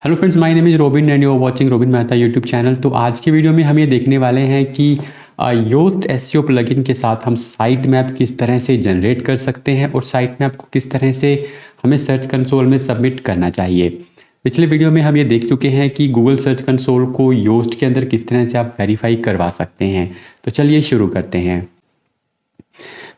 Hello friends, my name is Robin and you are watching Robin Mehta YouTube channel. तो आज की video में हम ये देखने वाले हैं कि योस्ट एसईओ प्लगइन के साथ हम साइट मैप किस तरह से जनरेट कर सकते हैं और साइट मैप को किस तरह से हमें सर्च कंसोल में सबमिट करना चाहिए। पिछले वीडियो में हम ये देख चुके हैं कि गूगल सर्च कंसोल को योस्ट के अंदर किस तरह से आप वेरीफाई करवा सकते हैं। तो चलिए शुरू करते हैं।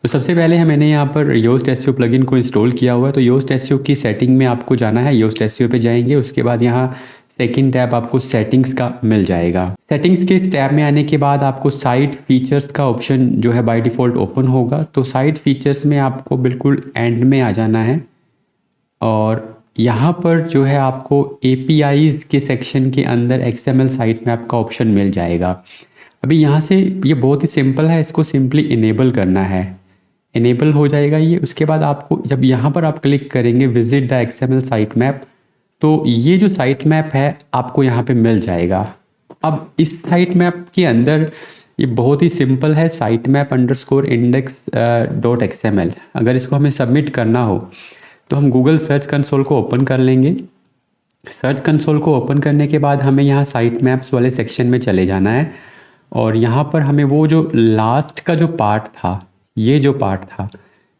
तो सबसे पहले मैंने यहाँ पर योस्ट एसईओ प्लगइन को इंस्टॉल किया हुआ है। तो योस्ट एसईओ की सेटिंग में आपको जाना है, योस्ट एसईओ पे जाएंगे। उसके बाद यहाँ सेकंड टैब आपको सेटिंग्स का मिल जाएगा। सेटिंग्स के इस टैब में आने के बाद आपको साइट फीचर्स का ऑप्शन जो है बाय डिफ़ॉल्ट ओपन होगा। तो साइट फीचर्स में आपको बिल्कुल एंड में आ जाना है और यहाँ पर जो है आपको APIs के सेक्शन के अंदर XML साइट मैप का ऑप्शन मिल जाएगा। अभी यहाँ से ये बहुत ही सिंपल है, इसको सिंपली इनेबल करना है। इनेबल हो जाएगा ये। उसके बाद आपको जब यहाँ पर आप क्लिक करेंगे visit the XML site map, तो ये जो साइट मैप है आपको यहाँ पे मिल जाएगा। अब इस साइट मैप के अंदर ये बहुत ही सिंपल है, site map underscore index .xml। अगर इसको हमें सबमिट करना हो तो हम गूगल सर्च कंसोल को ओपन कर लेंगे। सर्च कंसोल को ओपन करने के बाद हमें यहाँ साइट मैप्स वाले सेक्शन में चले जाना है और यहाँ पर हमें वो जो लास्ट का जो पार्ट था, ये जो पार्ट था,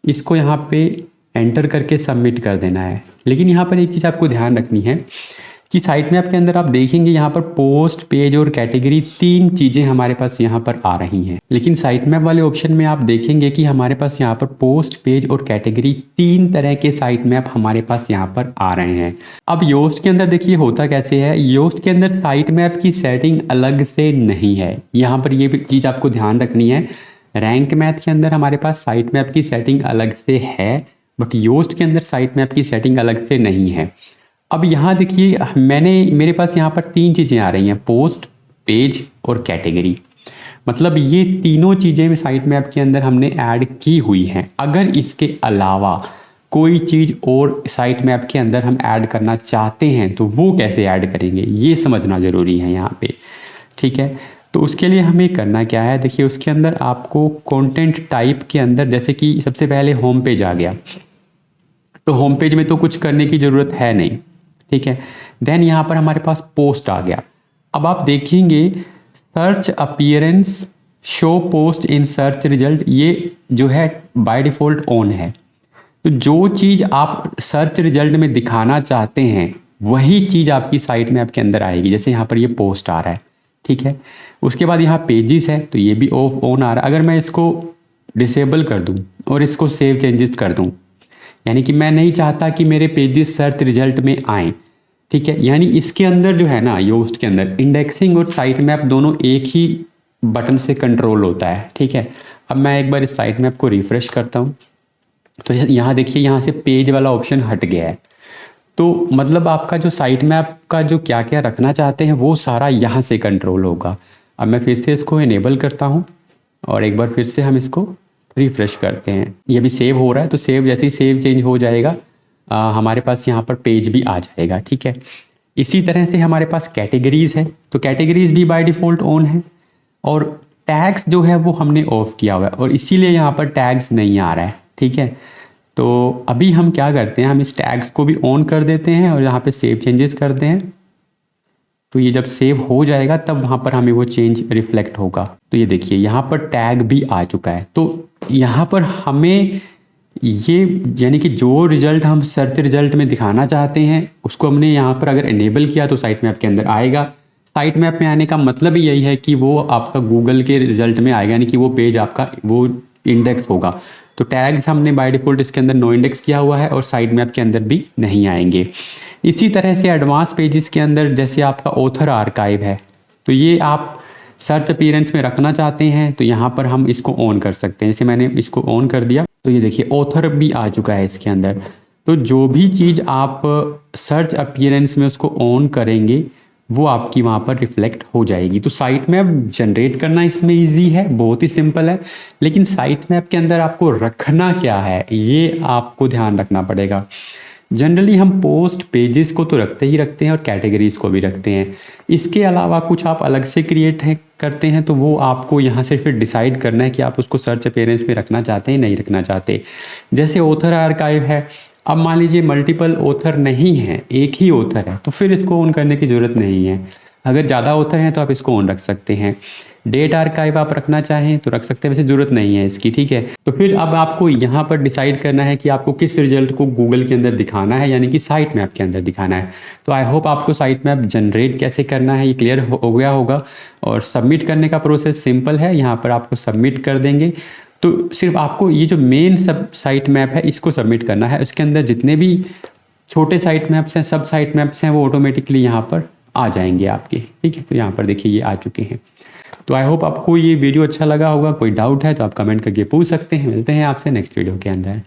इसको यहाँ पे एंटर करके सबमिट कर देना है। लेकिन यहाँ पर एक चीज़ आपको ध्यान रखनी है कि साइट मैप के अंदर आप देखेंगे यहाँ पर पोस्ट, पेज और कैटेगरी तीन चीज़ें हमारे पास यहाँ पर आ रही हैं। लेकिन साइट मैप वाले ऑप्शन में आप देखेंगे कि हमारे पास यहाँ पर पोस्ट, पेज और कैटेगरी तीन तरह के साइट मैप हमारे पास यहाँ पर आ रहे हैं। अब योस्ट के अंदर देखिए होता कैसे है, योस्ट के अंदर साइट मैप की सेटिंग अलग से नहीं है। यहाँ पर ये चीज़ आपको ध्यान रखनी है। रैंक मैथ के अंदर हमारे पास साइट मैप की सेटिंग अलग से है, बट योस्ट के अंदर साइट मैप की सेटिंग अलग से नहीं है। अब यहाँ देखिए मेरे पास यहाँ पर तीन चीज़ें आ रही हैं, पोस्ट, पेज और कैटेगरी। मतलब ये तीनों चीज़ें साइट मैप के अंदर हमने ऐड की हुई हैं। अगर इसके अलावा कोई चीज़ और साइट मैप के अंदर हम ऐड करना चाहते हैं तो वो कैसे ऐड करेंगे, ये समझना ज़रूरी है यहाँ पे। ठीक है, तो उसके लिए हमें करना क्या है, देखिए उसके अंदर आपको कंटेंट टाइप के अंदर, जैसे कि सबसे पहले होम पेज आ गया, तो होम पेज में तो कुछ करने की ज़रूरत है नहीं। ठीक है, देन यहाँ पर हमारे पास पोस्ट आ गया। अब आप देखेंगे search appearance show post in search result, ये जो है बाय डिफ़ॉल्ट ऑन है। तो जो चीज़ आप सर्च रिजल्ट में दिखाना चाहते हैं वही चीज़ आपकी साइट मैप के अंदर आएगी। जैसे यहाँ पर ये पोस्ट आ रहा है, ठीक है। उसके बाद यहाँ पेजेस है, तो ये भी ऑन आ रहा है। अगर मैं इसको डिसेबल कर दूँ और इसको सेव चेंजेस कर दूँ, यानी कि मैं नहीं चाहता कि मेरे पेजेस सर्च रिजल्ट में आएँ, ठीक है। यानी इसके अंदर जो है ना, योस्ट के अंदर इंडेक्सिंग और साइट मैप दोनों एक ही बटन से कंट्रोल होता है, ठीक है। अब मैं एक बार इस साइट मैप को रिफ्रेश करता हूँ तो यहाँ देखिए, यहाँ से पेज वाला ऑप्शन हट गया है। तो मतलब आपका जो साइट मैप का जो क्या क्या रखना चाहते हैं वो सारा यहाँ से कंट्रोल होगा। अब मैं फिर से इसको इनेबल करता हूँ और एक बार फिर से हम इसको रिफ्रेश करते हैं। ये भी सेव हो रहा है, तो सेव जैसे ही सेव चेंज हो जाएगा हमारे पास यहाँ पर पेज भी आ जाएगा, ठीक है। इसी तरह से हमारे पास कैटेगरीज है, तो कैटेगरीज भी बाय डिफ़ॉल्ट ऑन है और टैग्स जो है वो हमने ऑफ किया हुआ है और इसीलिए यहाँ पर टैग्स नहीं आ रहा है, ठीक है। तो अभी हम क्या करते हैं, हम इस टैग्स को भी ऑन कर देते हैं और यहाँ पे सेव चेंजेस करते हैं। तो ये जब सेव हो जाएगा तब वहाँ पर हमें वो चेंज रिफ्लेक्ट होगा। तो ये देखिए यहाँ पर टैग भी आ चुका है। तो यहाँ पर हमें ये यानी कि जो रिजल्ट हम सर्च रिजल्ट में दिखाना चाहते हैं उसको हमने यहाँ पर अगर इनेबल किया तो साइट मैप के अंदर आएगा। साइट मैप में आने का मतलब ही यही है कि वो आपका गूगल के रिजल्ट में आएगा, यानी कि वो पेज आपका वो इंडेक्स होगा। तो टैग्स हमने बाय डिफ़ॉल्ट इसके अंदर नो इंडेक्स किया हुआ है और साइट मैप के अंदर भी नहीं आएंगे। इसी तरह से एडवांस पेजेस के अंदर जैसे आपका ऑथर आर्काइव है, तो ये आप सर्च अपीयरेंस में रखना चाहते हैं तो यहाँ पर हम इसको ऑन कर सकते हैं। जैसे मैंने इसको ऑन कर दिया तो ये देखिए ऑथर भी आ चुका है इसके अंदर। तो जो भी चीज़ आप सर्च अपीयरेंस में उसको ऑन करेंगे वो आपकी वहाँ पर रिफ्लेक्ट हो जाएगी। तो साइट मैप जनरेट करना इसमें इजी है, बहुत ही सिंपल है। लेकिन साइट मैप के अंदर आपको रखना क्या है ये आपको ध्यान रखना पड़ेगा। जनरली हम पोस्ट, पेजेस को तो रखते हैं और कैटेगरीज को भी रखते हैं। इसके अलावा कुछ आप अलग से क्रिएट करते हैं तो वो आपको यहाँ से फिर डिसाइड करना है कि आप उसको सर्च अपीयरेंस में रखना चाहते हैं नहीं रखना चाहते। जैसे ऑथर आर्काइव है, अब मान लीजिए मल्टीपल ऑथर नहीं है, एक ही ऑथर है, तो फिर इसको ऑन करने की ज़रूरत नहीं है। अगर ज़्यादा ऑथर हैं तो आप इसको ऑन रख सकते हैं। डेट आर्काइव आप रखना चाहें तो रख सकते हैं, वैसे ज़रूरत नहीं है इसकी, ठीक है। तो फिर अब आपको यहाँ पर डिसाइड करना है कि आपको किस रिजल्ट को गूगल के अंदर दिखाना है, यानी कि साइट मैप के अंदर दिखाना है। तो आई होप आपको साइट मैप जनरेट कैसे करना है ये क्लियर हो गया होगा। और सबमिट करने का प्रोसेस सिंपल है, यहाँ पर आपको सबमिट कर देंगे। तो सिर्फ आपको ये जो मेन सब साइट मैप है इसको सबमिट करना है। उसके अंदर जितने भी छोटे साइट मैप्स हैं, सब साइट मैप्स हैं, वो ऑटोमेटिकली यहाँ पर आ जाएंगे आपके, ठीक है। तो यहाँ पर देखिए ये आ चुके हैं। तो आई होप आपको ये वीडियो अच्छा लगा होगा। कोई डाउट है तो आप कमेंट करके पूछ सकते हैं। मिलते हैं आपसे नेक्स्ट वीडियो के अंदर।